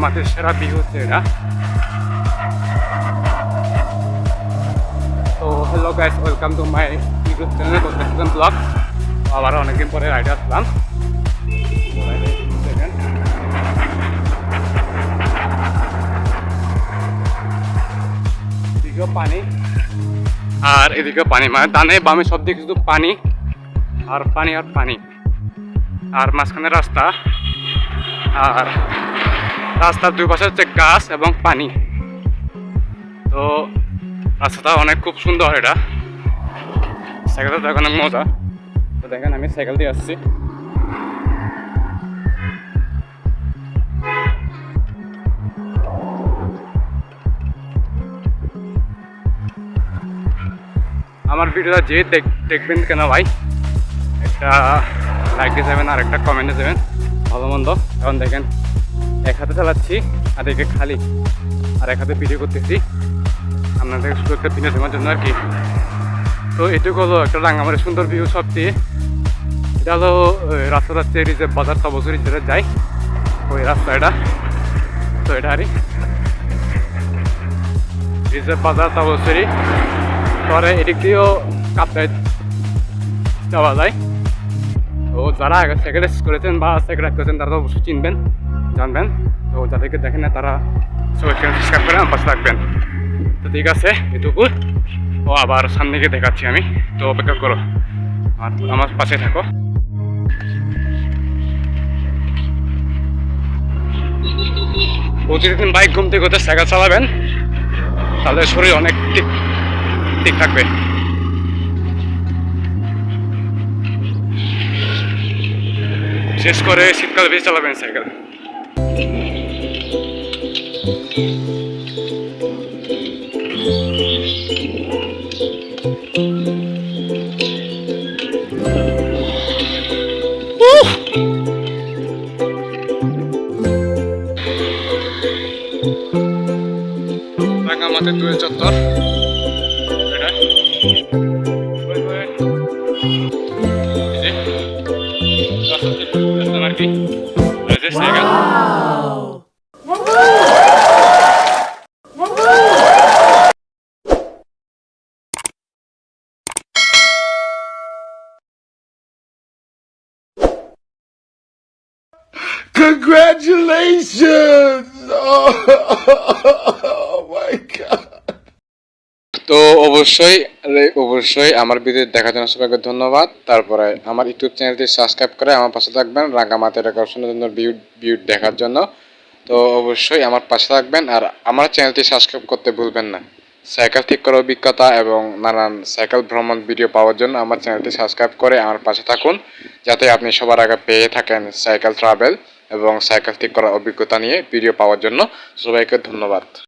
রাঙ্গামাটির সেরা ভিউ হচ্ছে এটা। তো hello guys, welcome to my YouTube channel কোথায় ব্লগ। আবার অনেকদিন পরে রাইডে আসলাম। এদিকেও পানি আর এদিকেও পানি, মানে ডানে বামে সব দিকে শুধু পানি আর পানি আর পানি, আর মাঝখানে রাস্তা, আর রাস্তার দুই পাশে হচ্ছে গাছ এবং পানি। তো রাস্তাটা অনেক খুব সুন্দর, এটা সাইকেলটা অনেক মজা। তো দেখেন আমি সাইকেল দিয়ে আসছি। আমার ভিডিওটা যে দেখবেন কেন ভাই, একটা লাইক দিয়ে যাবেন আর একটা কমেন্টে দেবেন ভালো মন্দ। কারণ দেখেন এক হাতে চালাচ্ছি আর একে খালি, আর এক হাতে ভিডিও করতেছি আপনাদের শুধু একটা ভিডিও দেওয়ার জন্য আর কি। তো এটুকু হলো একটা রাঙ্গামাটির সুন্দর ভিউ সবচেয়ে। এটা হলো রাস্তাটা হচ্ছে রিজার্ভ বাজার তবসুরি যেটা যাই ওই রাস্তা এটা। তো এটা আরই রিজার্ভ বাজার তবসুরি, পরে এদিক দিয়েও কাপ্তায় যাওয়া যায়। তো যারা আগে সাইকেল করেছেন বা সাইকেল করেছেন তারা তো অবশ্যই চিনবেন, জানবেন। তো যাদেরকে দেখেন না তারা সবাই সাবস্ক্রাইব করে আমার পাশে রাখবেন। তো ঠিক আছে, এটুকু। ও আবার সামনে গিয়ে দেখাচ্ছি আমি, তো অপেক্ষা করো আর আমার পাশে থাকো। প্রতিদিন বাইক ঘুমতে ঘুরতে সাইকেল চালাবেন, তাহলে শরীর অনেক ঠিক থাকবে। বিশেষ করে শীতকালে বেশি চালাবেন সাইকেল। রাঙ্গামাটির দুয়ের চত্বর আর কি cycle. Congratulations! Oh my God! তো অবশ্যই আমার ভিডিও দেখার জন্য সবাইকে ধন্যবাদ। তারপরে আমার ইউটিউব চ্যানেলটি সাবস্ক্রাইব করে আমার পাশে থাকবেন রাঙ্গামাটির সুন্দর ভিউ দেখার জন্য। তো অবশ্যই আমার পাশে থাকবেন আর আমার চ্যানেলটি সাবস্ক্রাইব করতে ভুলবেন না। সাইকেল ঠিক করার অভিজ্ঞতা এবং নানান সাইকেল ভ্রমণ ভিডিও পাওয়ার জন্য আমার চ্যানেলটি সাবস্ক্রাইব করে আমার পাশে থাকুন, যাতে আপনি সবার আগে পেয়ে থাকেন সাইকেল ট্রাভেল এবং সাইকেল ঠিক করার অভিজ্ঞতা নিয়ে ভিডিও পাওয়ার জন্য। সবাইকে ধন্যবাদ।